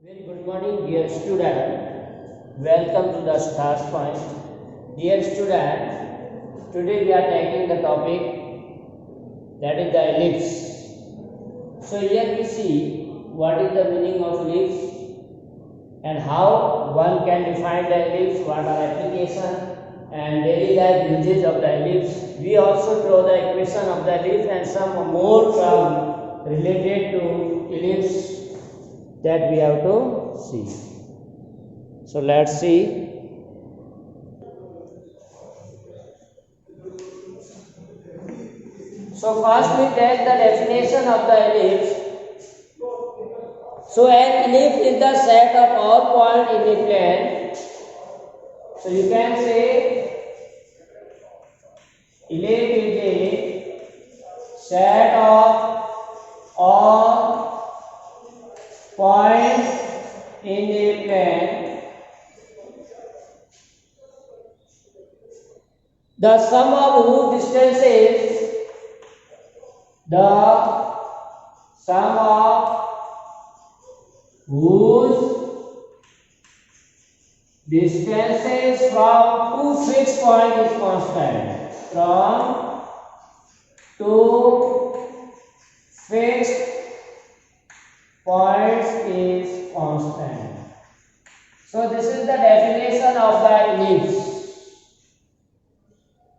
Very good morning, dear student. Welcome to the Stars Point. Dear student, today we are taking the topic that is the ellipse. So here we see what is the meaning of ellipse and how one can define the ellipse, what are application and daily life uses of the ellipse. We also draw the equation of the ellipse and some more terms related to ellipse that we have to see. So let's see. So first we take the definition of the ellipse. So an ellipse is the set of all points in a plane. So you can say ellipse is a set of all points in a plane. The sum of whose distances, the sum of whose distances from two fixed points is constant. From two fixed points is constant. So this is the definition of the ellipse.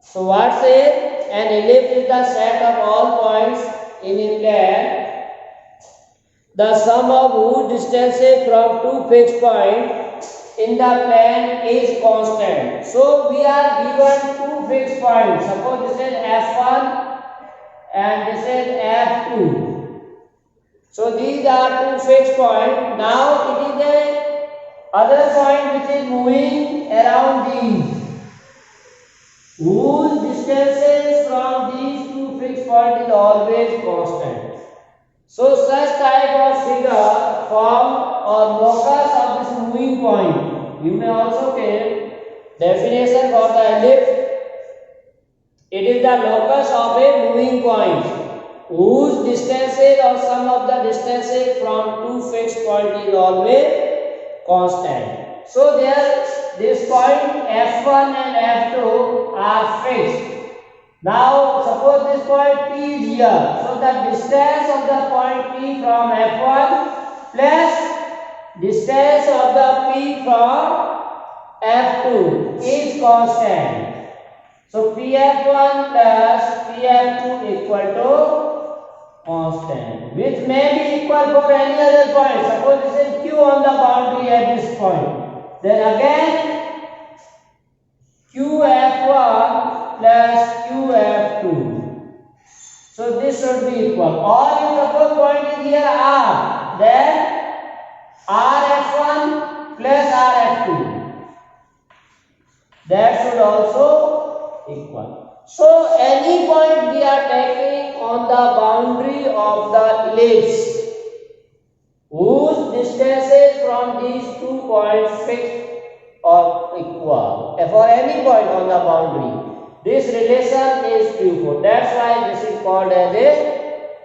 So what says? An ellipse is the set of all points in a plane, the sum of whose distances from two fixed points in the plane is constant. So we are given two fixed points. Suppose this is F1 and this is F2. So these are two fixed points. Now it is a other point which is moving around these, whose distances from these two fixed points is always constant. So such type of figure form or locus of this moving point. You may also take definition for the ellipse. It is the locus of a moving point whose distances or sum of the distances from two fixed points is always constant. So there this point F1 and F2 are fixed. Now suppose this point P is here. So the distance of the point P from F1 plus distance of the P from F2 is constant. So Pf1 plus Pf2 equal to constant, which may be equal for any other point. Suppose this is Q on the boundary at this point. Then again Qf1 plus Qf2. So this should be equal. Or if suppose point is here R, then Rf1 plus Rf2. That should also equal. So any point we are taking on the boundary of the ellipse whose distances from these two points fixed or equal. For any point on the boundary, this relation is true. That's why this is called as a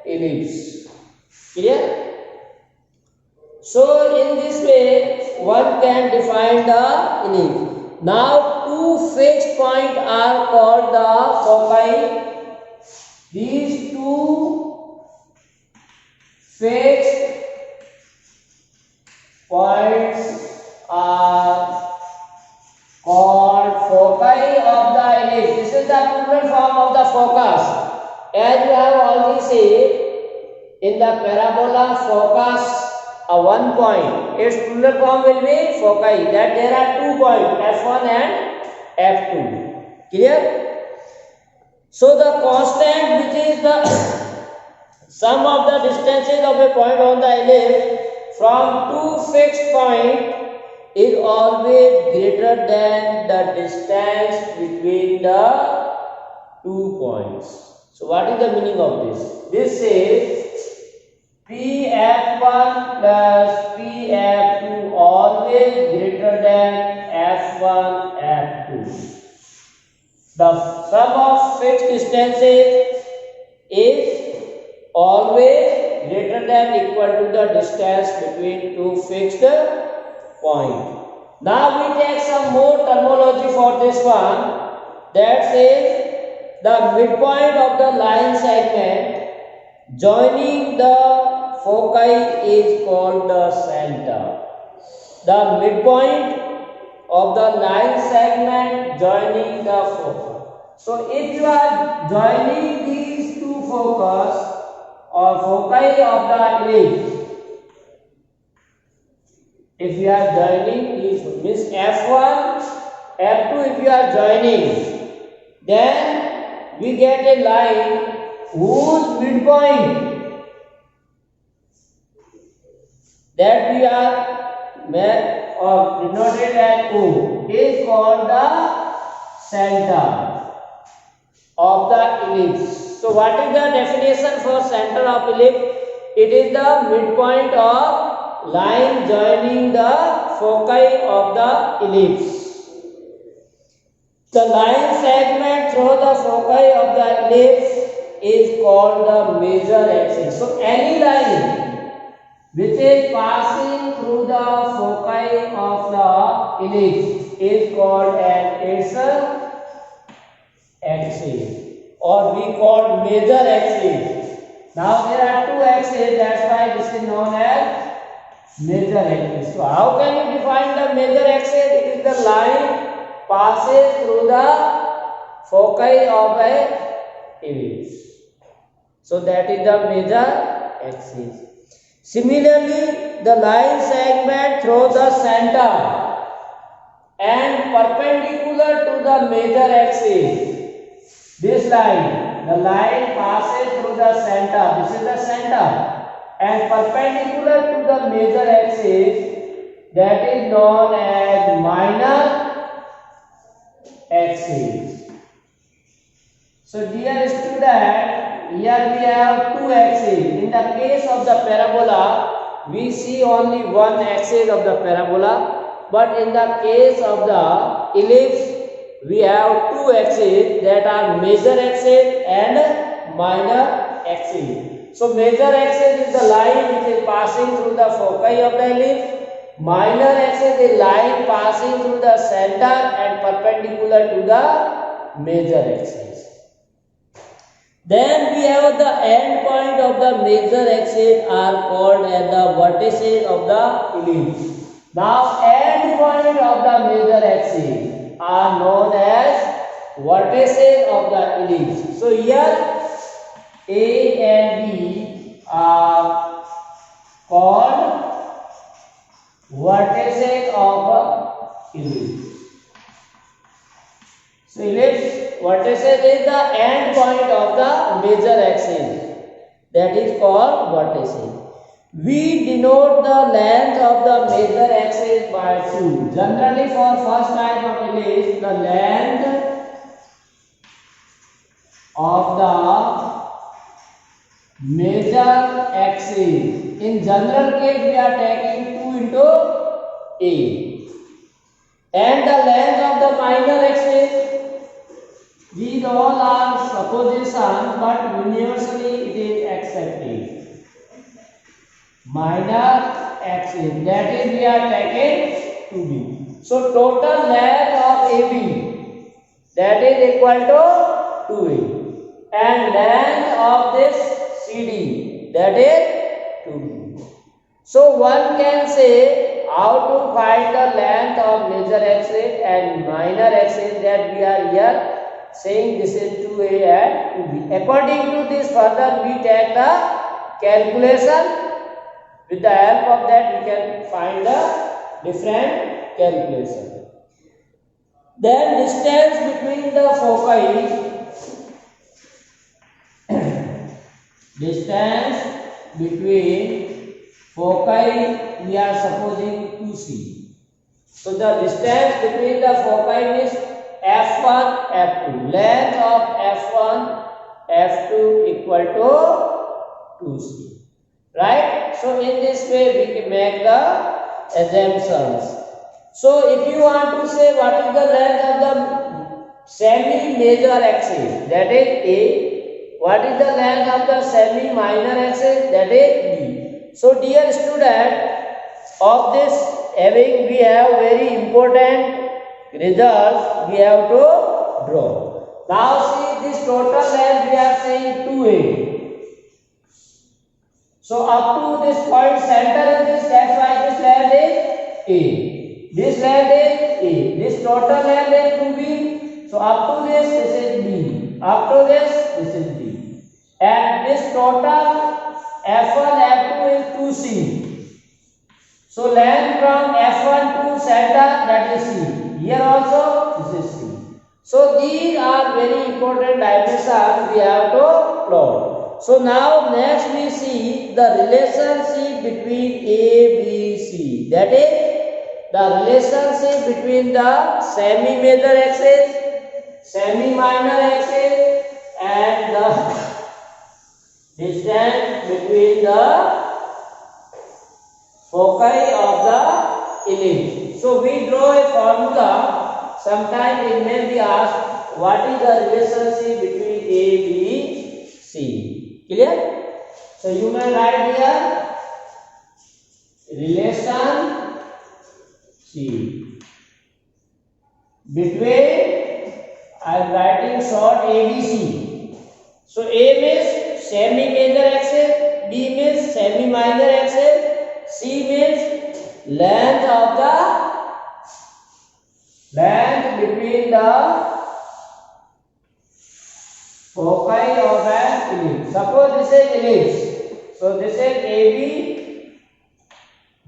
ellipse. Clear? So in this way one can define the ellipse. Now two fixed points are called the foci. These two fixed points are called foci of the ellipse. This is the plural form of the focus. As you have already said, in the parabola focus one point, its plural form will be foci. That there are 2 points, F1 and F2. Clear? So the constant, which is the sum of the distances of a point on the ellipse from two fixed points, is always greater than the distance between the 2 points. So what is the meaning of this? This is Pf1 plus Pf2 always greater than F1 F2. The sum of fixed distances is always greater than equal to the distance between two fixed points. Now we take some more terminology for this one. That says the midpoint of the line segment joining the foci is called the center. The midpoint of the line segment joining the foci. So if you are joining these two focus or foci of the ellipse, if you are joining these, means F1, F2, if you are joining, then we get a line whose midpoint that we are denoted as O is called the center of the ellipse. So what is the definition for center of ellipse? It is the midpoint of line joining the foci of the ellipse. The line segment through the foci of the ellipse is called the major axis. So any line which is passing through the foci of the ellipse is called as its axis, or we call major axis. Now there are two axes, that's why this is known as major axis. So how can you define the major axis? It is the line passes through the foci of a ellipse. So that is the major axis. Similarly, the line segment through the center and perpendicular to the major axis. This line, the line passes through the center, this is the center, and perpendicular to the major axis, that is known as minor axis. So dear student, here we have two axes. In the case of the parabola, we see only one axis of the parabola, but in the case of the ellipse, we have two axes, that are major axis and minor axis. So major axis is the line which is passing through the foci of the ellipse. Minor axis is line passing through the center and perpendicular to the major axis. Then we have the end point of the major axis are called as the vertices of the ellipse. Now end point of the major axis are known as vertices of the ellipse. So here A and B are called vertices of ellipse. So ellipse vertices is the end point of the major axis, that is called vertices. We denote the length of the major axis by 2. Generally for first type of ellipse, the length of the major axis, in general case we are taking 2 into A, and the length of the minor axis, these all are supposition, but universally it is accepted. Minor axis, that is we are taking 2B. So total length of AB, that is equal to 2A, and length of this CD, that is 2B. So one can say how to find the length of major axis and minor axis, that we are here saying this is 2A and 2B. According to this, further we take the calculation. With the help of that, we can find the different calculation. Then distance between the foci, distance between foci we are supposing 2C. So the distance between the foci is F1, F2. Length of F1, F2 equal to 2C. Right? So in this way we can make the assumptions. So if you want to say what is the length of the semi-major axis, that is A, What is the length of the semi minor axis? That is B. So dear student, of this having we have very important results we have to draw. Now see this total length we are saying 2A. So up to this point center is this, that's why this length is A. This length is A. This total length is 2B. So up to this is B. Up to this is B. And this total F1, F2 is 2C. So length from F1 to center, that is C. Here also this is C. So these are very important dimensions we have to plot. So now next we see the relationship between A, B, C. That is the relationship between the semi-major axis, semi-minor axis and the distance between the foci of the ellipse. So we draw a formula. Sometimes it may be asked what is the relationship between A, B, C. Clear? So you may write here relation C between, I am writing short ABC. So A means semi-major axis, B means semi-minor axis, C means length between the foci of an ellipse. Suppose this is ellipse. So this is AB,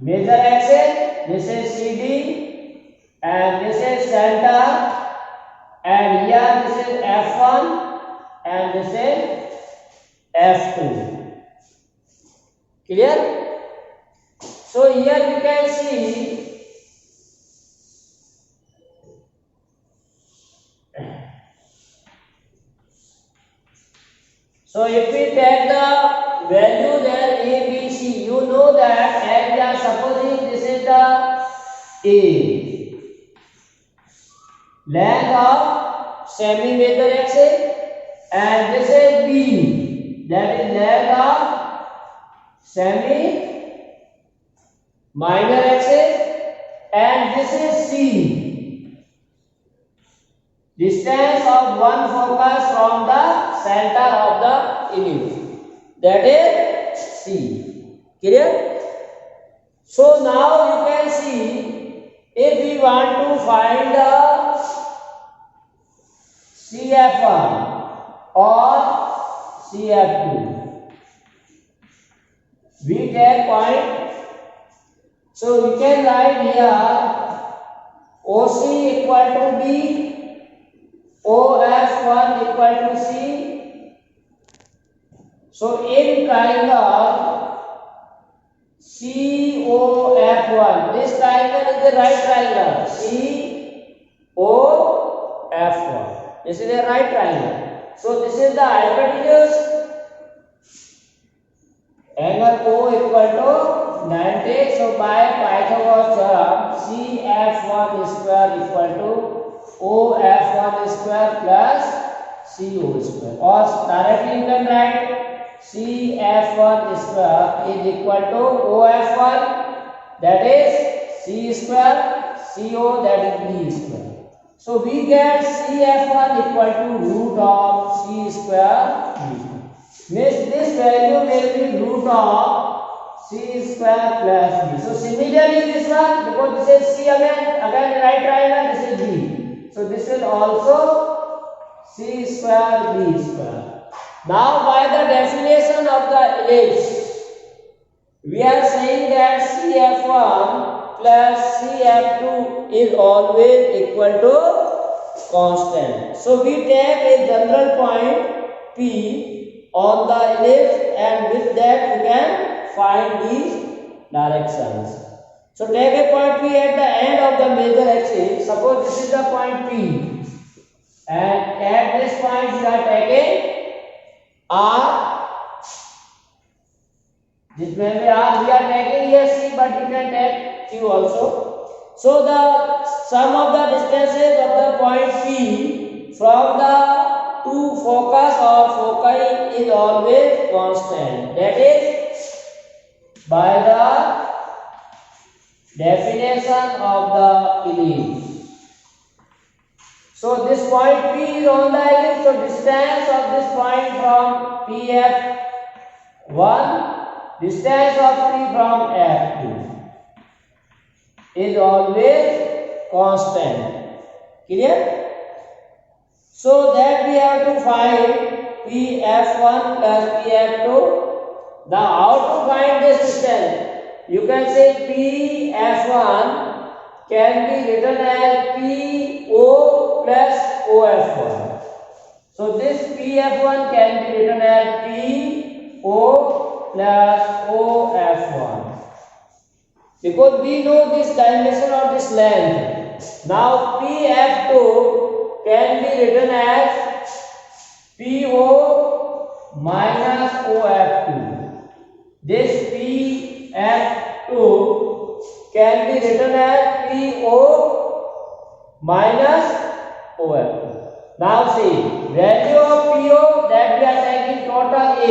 major axis, this is CD, and this is center, and here this is F1, and this is F2. Clear? So here we can see so if we take the value then A, B, C, you know that as we are supposing this is the A, length of semi-major axis, and this is B, that is length of semi-minor axis, and this is C, distance of one focus from the center of the ellipse, that is C. Clear? So now you can see if we want to find the CF1 or CF2, we take point. So we can write here OC equal to B, OF1 equal to C. So in triangle COF1, this triangle is the right triangle, COF1. This is a right triangle. So this is the hypotenuse. Angle O equal to 90. So by Pythagoras theorem, CF1 square equal to OF1 square plus CO square. Or directly you can write CF1 square is equal to OF1, that is C square, CO, that is B square. So we get CF1 equal to root of C square B. Means this value will be root of C square plus B. So similarly this one, because this is C again right triangle, this is B. So this is also C square B square. Now by the definition of the ellipse, we are saying that CF1 plus CF2 is always equal to constant. So we take a general point P on the ellipse, and with that we can find these directions. So take a point P at the end of the major axis. Suppose this is the point P, and at this point we are taking R. This may be R, we are taking here C, but you can take Q also. So the sum of the distances of the point P from the to focus or foci is always constant. That is by the definition of the ellipse. So this point P is on the ellipse. So distance of this point from PF1, distance of P from F2 is always constant. Clear? So that we have to find PF1 plus PF2. Now how to find this distance? You can say PF1 can be written as PO plus OF1. So this PF1 can be written as PO plus OF1. Because we know this dimension of this length. Now PF2 can be written as PO minus OF2. This PF2 can be written as PO minus OF2. Now see, value of PO that we are taking total A.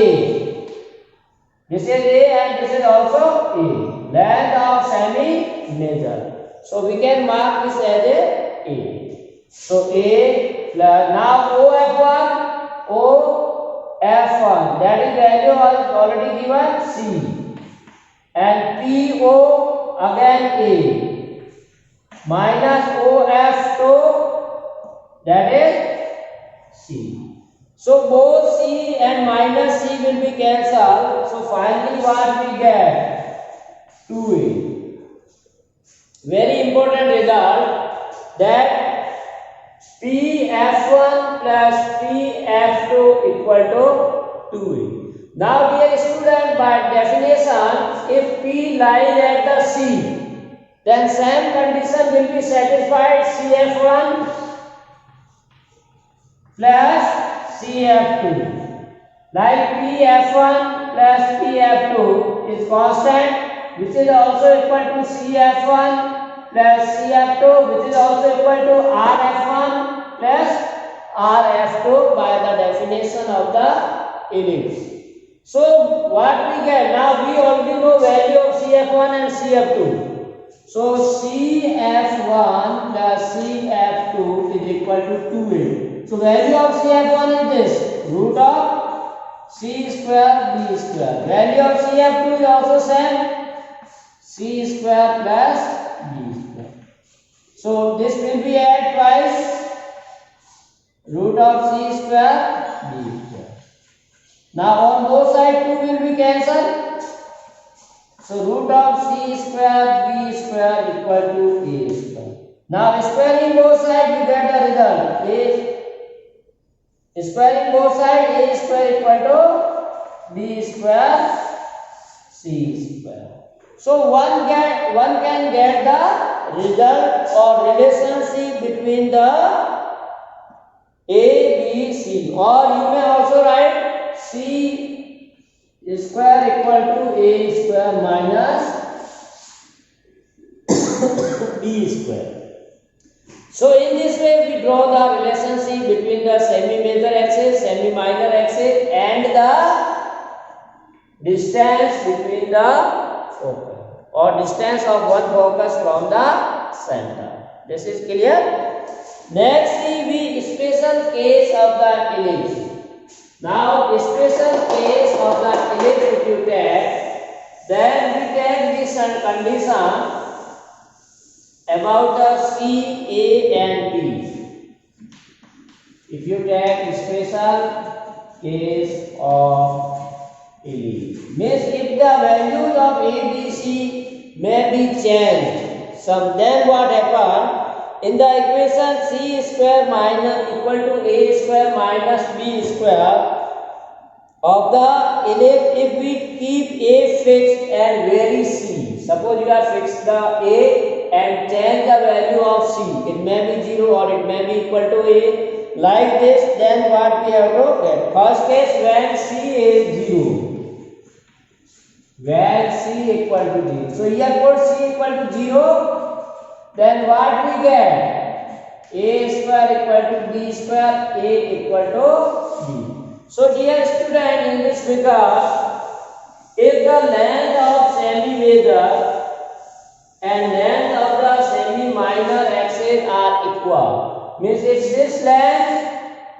This is A and this is also A. Length of semi-major. So we can mark this as A. So A plus, now OF1, OF1, that is value was already given C. And PO again A minus OF2, that is C. So both C and minus C will be cancelled. So finally what we get? 2A. Very important result, that PF1 plus PF2 equal to 2A. Now dear student, by definition, if P lies at the C, then same condition will be satisfied, CF1 plus CF2. Like PF1 plus PF2 is constant, which is also equal to CF1 plus CF2, which is also equal to RF1 plus RF2 by the definition of the ellipse. So what we get? Now we already know value of CF1 and CF2. So CF1 plus CF2 is equal to 2A. So value of CF1 is this, root of C square B square. Value of CF2 is also same, C square plus B square. So this will be add twice, root of C square B square. Now on both sides 2 will be cancelled. So root of C square B square equal to A square. Now squaring both sides you get the result. Squaring both sides, A square equal to B square C square. So one can get the result or relationship between the A, B, C, or you may also write C square equal to A square minus B square. So in this way we draw the relationship between the semi-major axis, semi-minor axis and the distance between the focus or distance of one focus from the center. This is clear? Next see we special case of the ellipse. Now special case of the ellipse if you take, then we take this condition about the C, A and B. If you take special case of ellipse, means if the values of A, B, C may be changed, so then what happen? In the equation C square minus equal to A square minus B square of the ellipse, if we keep A fixed and vary C, suppose you have fixed the A and change the value of C, it may be 0 or it may be equal to A, like this, then what we have to get? First case, when C is 0, when C equal to 0. So here put C equal to 0, then what we get? A square equal to B square, A equal to B. So dear student, in this figure, if the length of semi-major and length of the semi-minor axis are equal, means if this length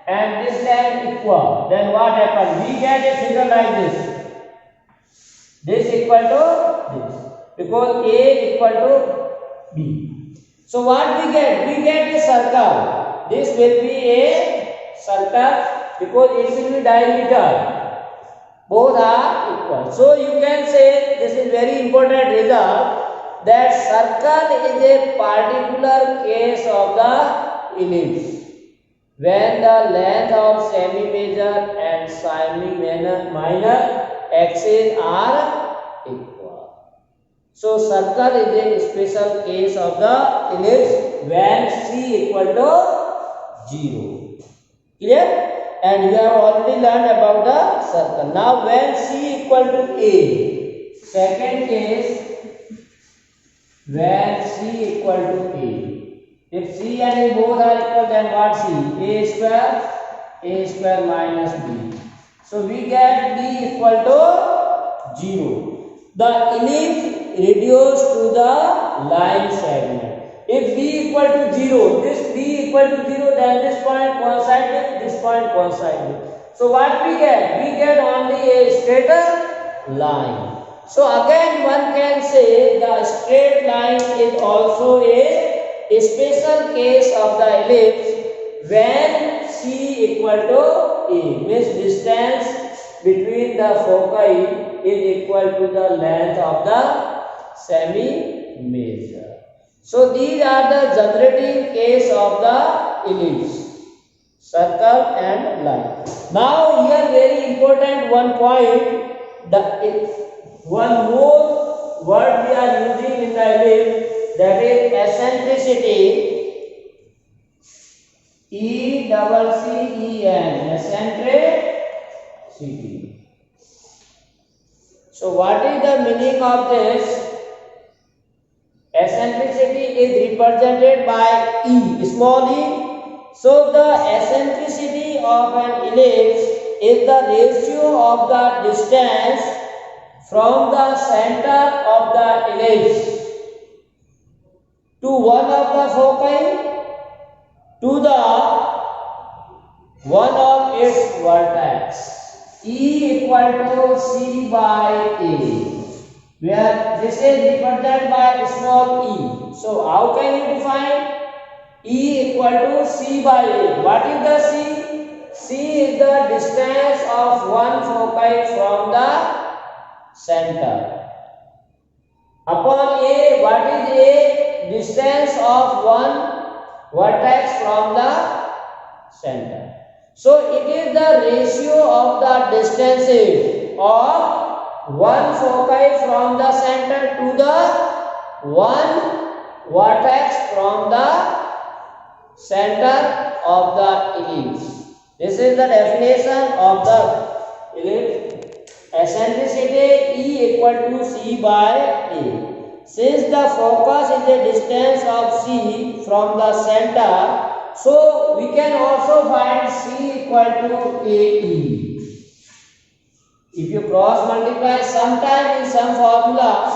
and this length equal, then what happens? We get a figure like this. This equal to this, because A equal to B. So what we get? We get a circle. This will be a circle because it will be diameter. Both are equal. So you can say, this is very important result, that circle is a particular case of the ellipse when the length of semi-major and semi-minor axes are equal. So circle is a special case of the ellipse when C equal to 0. Clear? And you have already learned about the circle. Now when C equal to A, second case, when C equal to A. If C and A both are equal, then what C? A square minus B. So we get B equal to 0. The ellipse reduced to the line segment. If B equal to 0, this B equal to 0, then this point coincide with this point coincide with. So what we get? We get only a straighter line. So again one can say the straight line is also a special case of the ellipse when C equal to A, means distance between the foci is equal to the length of the semi-major. So these are the generating case of the ellipse, circle and line. Now here very important one point, one more word we are using in the ellipse, that is eccentricity. E-double-C-E-N, eccentricity. So what is the meaning of this? Eccentricity is represented by E, small e. So the eccentricity of an ellipse is the ratio of the distance from the center of the ellipse to one of the foci to the one of its vertex. E equal to C by A, where this is represented by small e. So how can you define? E equal to C by A. What is the C? C is the distance of one foci from the center. Upon A, what is A? Distance of one vertex from the center. So it is the ratio of the distances of one foci from the center to the one vertex from the center of the ellipse. This is the definition of the ellipse. Eccentricity E equal to C by A. Since the focus is the distance of C from the center, so we can also find C equal to AE. If you cross multiply, sometime in some formula,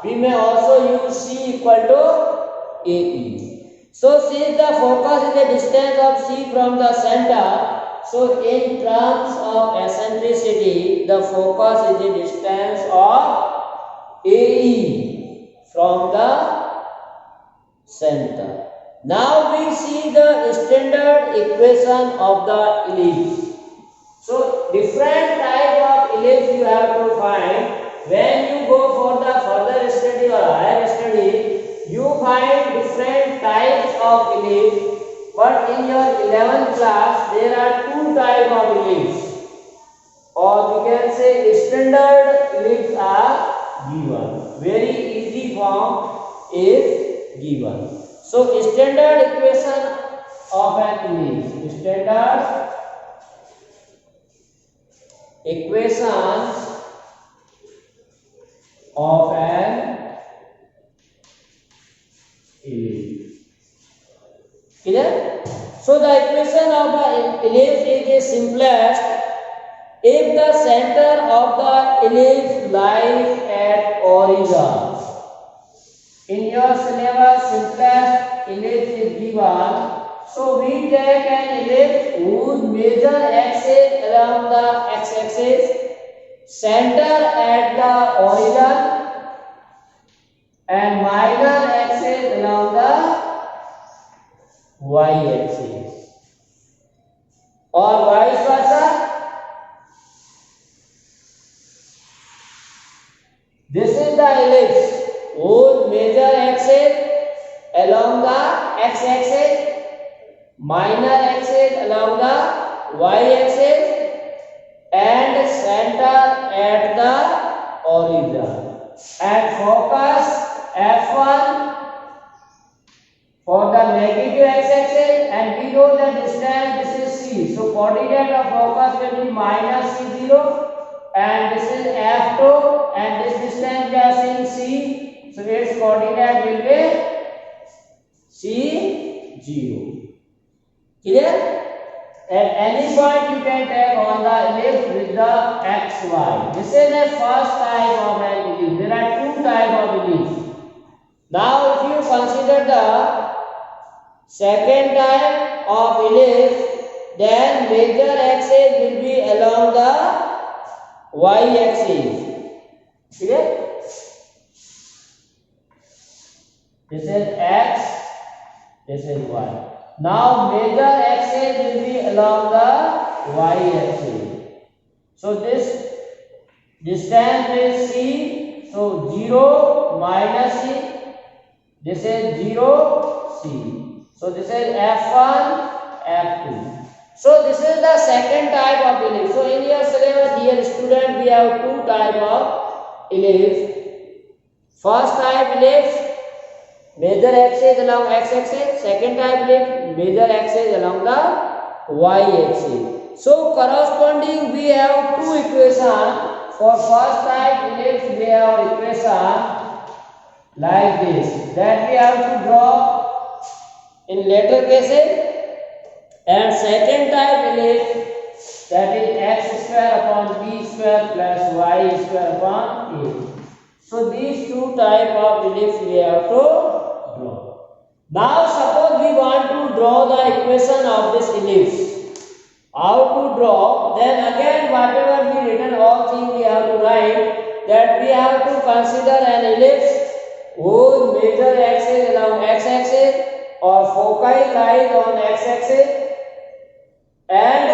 we may also use C equal to AE. So since the focus is the distance of C from the center, so in terms of eccentricity, the focus is the distance of AE from the center. Now we see the standard equation of the ellipse. So different type of ellipse you have to find. When you go for the further study or higher study, you find different types of ellipse. But in your 11th class, there are two types of ellipse, or we can say standard ellipse are given. Very easy form is given. So standard equation of an ellipse. Standard equations of an ellipse. Clear? the equation of the ellipse is the simplest if the center of the ellipse lies at origin. In your syllabus, simplest ellipse is given. So we take an ellipse whose major axis along the x-axis, center at the origin, and minor axis along the y-axis, or vice versa. This is the ellipse whose major axis along the x-axis, minor axis along the y-axis, and center at the origin, and focus f1 for the negative x-axis, and below the distance this is c. So coordinate of focus will be minus c0, and this is f2, and this distance we are seeing c. So its coordinate will be c0. Clear? At any point you can take on the ellipse with the xy. This is the first type of an ellipse. There are two types of ellipse. Now if you consider the second type of ellipse, then major axis will be along the y-axis. Clear? This is x, this is y. Now major axis will be along the y-axis. So this distance is c. So 0 minus c. This is 0 c. So this is f1, f2. So this is the second type of ellipse. So in your syllabus, dear student, we have two type of ellipse. First type ellipse, major axis along x-axis. Second type ellipse, major axis along the y-axis. So corresponding, we have two equations. For first type ellipse, we have equation like this, that we have to draw in later cases. And second type ellipse, that is x square upon b square plus y square upon a. So these two type of ellipse we have to draw. Now suppose we want to draw the equation of this ellipse. How to draw? Then again whatever we written, all things we have to write, that we have to consider an ellipse whose major axis along x-axis or foci lies on x-axis, and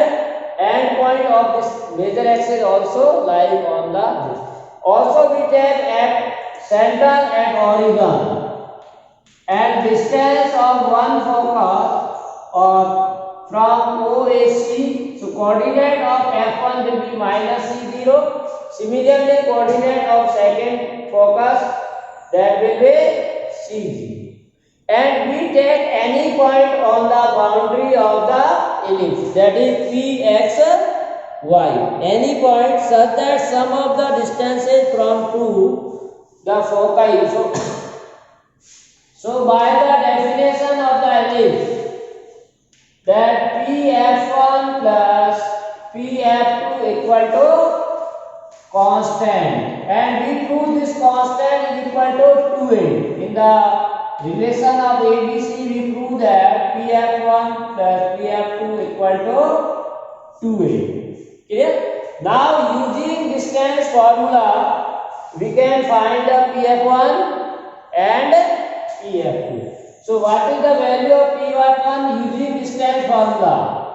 end point of this major axis also lies on the this. Also we take at center and origin, and distance of one focus or from OAC. So coordinate of f1 will be minus c0. Similarly, coordinate of second focus, that will be c0. And we take any point on the boundary of the ellipse, that is px y. Any point such that sum of the distances from to the foci. So by the definition of the ellipse, that pf1 plus pf2 equal to constant, and we prove this constant is equal to 2a. In the relation of ABC, we prove that pf1 plus pf2 equal to 2a. Clear? Now using distance formula, we can find the pf1 and pf2. So what is the value of pf1 using distance formula?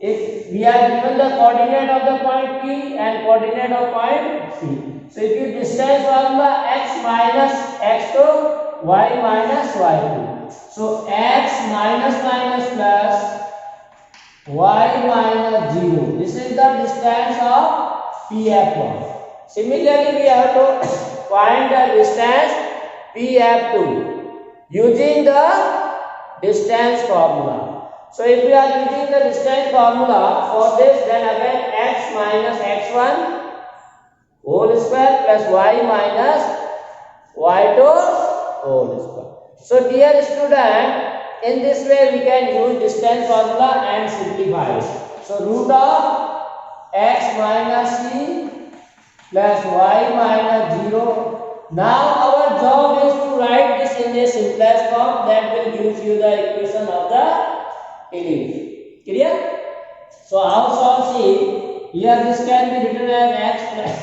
If we are given the coordinate of the point P and coordinate of point C. So if you distance formula, x minus x2, y minus y2. So x minus minus plus y minus 0. This is the distance of pf1. Similarly, we have to find the distance pf2 using the distance formula. So if we are using the distance formula for this, then again x minus x1 whole square plus y minus y2 whole square. So dear student, in this way we can use distance formula and simplify it. So root of x minus c plus y minus 0. Now our job is to write this in a simplest form that will give you the equation of the ellipse. Clear? So how solve C? Here this can be written as x plus.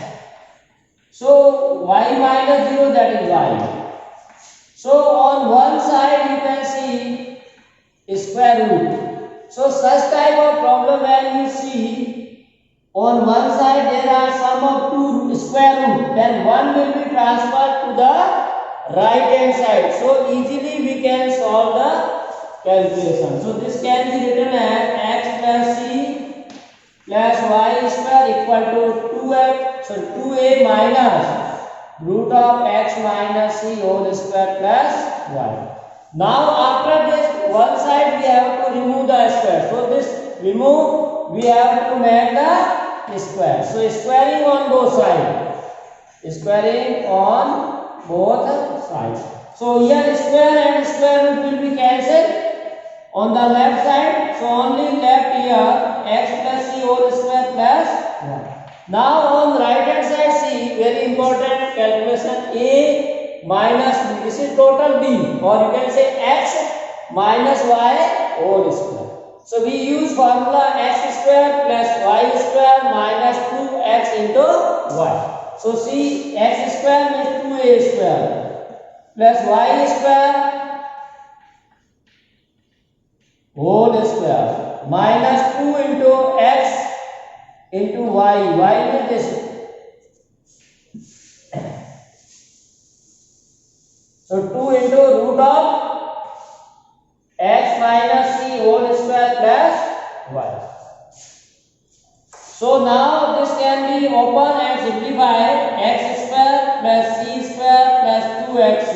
So y minus 0, that is y. So on one side you can see square root. So such type of problem when you see on one side there are sum of two square root, then one will be transferred to the right hand side. So easily we can solve the calculation. So this can be written as x plus c plus y square equal to 2x, so 2a minus root of x minus c whole square plus y. Now after this one side we have to remove the square. So this remove we have to make the square. So squaring on both sides. Squaring on both sides. So here square and square root will be cancelled on the left side. So only left here x plus c whole square plus 1. Now on right hand side c, very important calculation, a minus b. This is total b, or you can say x minus y whole square. So we use formula x square plus y square minus 2x into y. So see, x square means 2a square plus y square whole square minus 2 into x into y. Y means this. So 2 into root of x minus c whole square plus y. So now this can be open and simplified. X square plus c square plus 2xc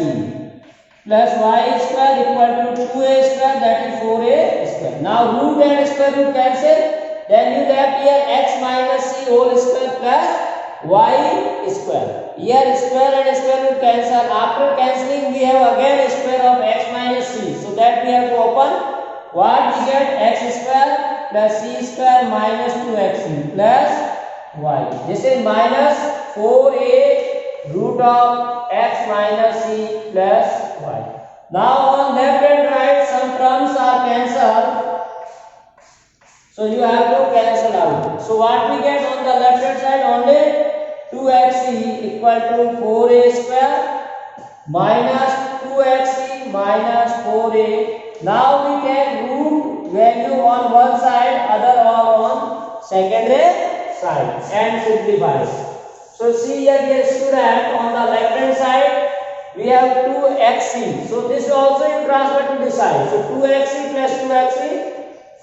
plus y square equal to 2a square, that is 4a square. Now root and square root cancel. Then you left here x minus c whole square plus y square. Here square and square root cancel. After cancelling we have again square of x minus c. So that we have to open. What we get? X square plus c square minus 2xc plus y. This is minus 4a root of x minus c plus y. Now on left and right some terms are cancelled. So you have to cancel out. So what we get on the left hand side? Only 2xc equal to 4a square minus 2xc minus 4a. Now we take root value on one side, other on secondary side, and simplify. So see here, dear student, on the left hand side we have 2xc. So this also you transfer to this side. So 2xc plus 2xc,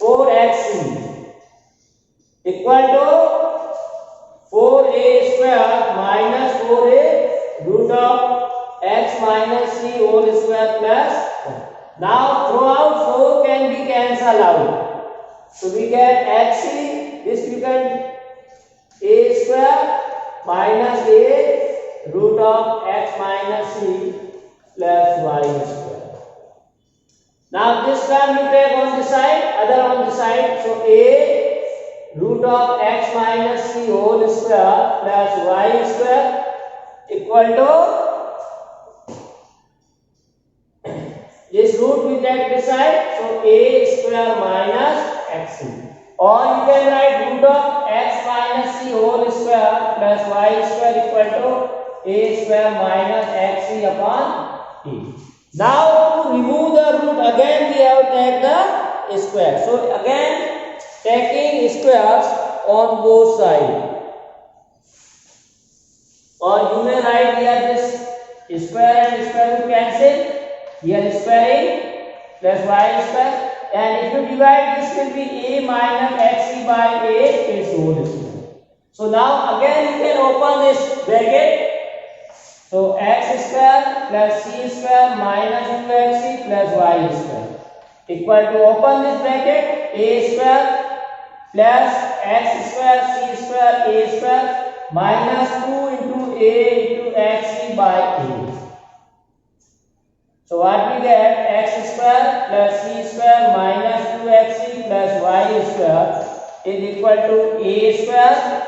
4xc equal to 4a square minus 4a root of x minus c whole square plus 1. Now throughout 4 can be cancelled out. So we get xc, this we can a square minus a root of x minus c plus y square. Now this term you take on the side, other on the side. So a root of x minus c whole square plus y square equal to this root we take this side. So a square minus xc. Or you can write root of x minus c whole square plus y square equal to a square minus xc upon a. Now to remove the root, again we have to take the square. So again taking squares on both sides. Or you may write here this square and square root cancel. Here squaring plus y square. And if you divide, this will be a minus xc by a its whole square. So now again you can open this bracket. So x square plus c square minus 2xc plus y square equal to, open this bracket, a square plus x square c square a square minus 2 into a into xc by a. So what we get? X square plus c y square is equal to a square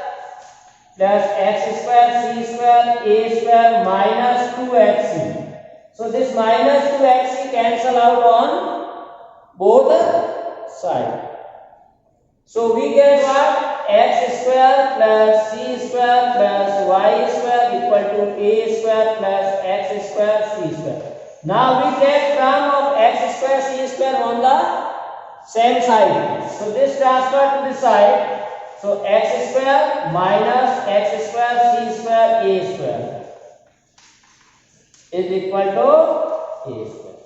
plus x square c square a square minus 2xc. So this minus 2xc cancel out on both sides. So we get what? X square plus c square plus y square equal to a square plus x square c square. Now we take term of x square c square on the same side. So this transfer to the side. So x square minus x square c square a square is equal to a square.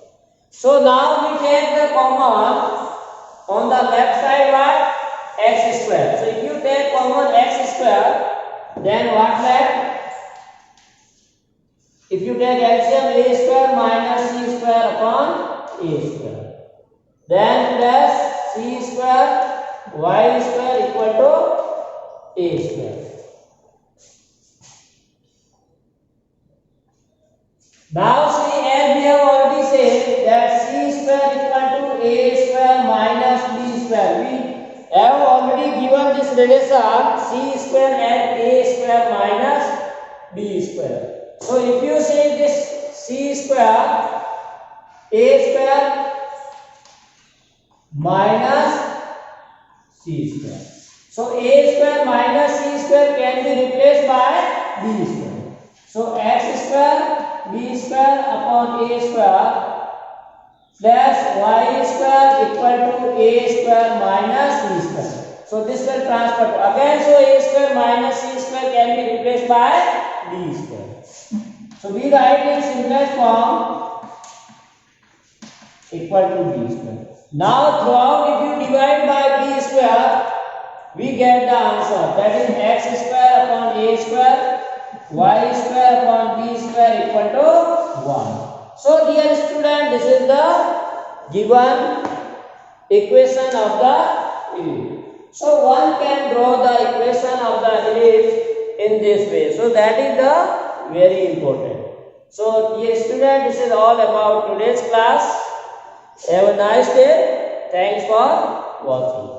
So now we take the common on the left side what? X square. So if you take common x square, then what left? If you take LCM, a square minus c square upon a square, then plus c square y square equal to a square. Now see, as we have already said that c square equal to a square minus b square. We have already given this relation c square and a square minus b square. So if you say this c square, a square minus c square. So a square minus c square can be replaced by b square. So x square b square upon a square plus y square equal to a square minus c square. So this will transfer to again. So a square minus c square can be replaced by b square. So we write in simplest form equal to b square. Now throughout, if you divide by b square, we get the answer, that is x square upon a square, y square upon b square equal to 1. So dear student, this is the given equation of the ellipse. So one can draw the equation of the ellipse in this way. So that is the very important. So dear student, this is all about today's class. Have a nice day. Thanks for watching.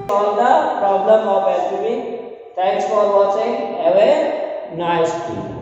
Solve the problem of algebra. Thanks for watching. Have a nice day.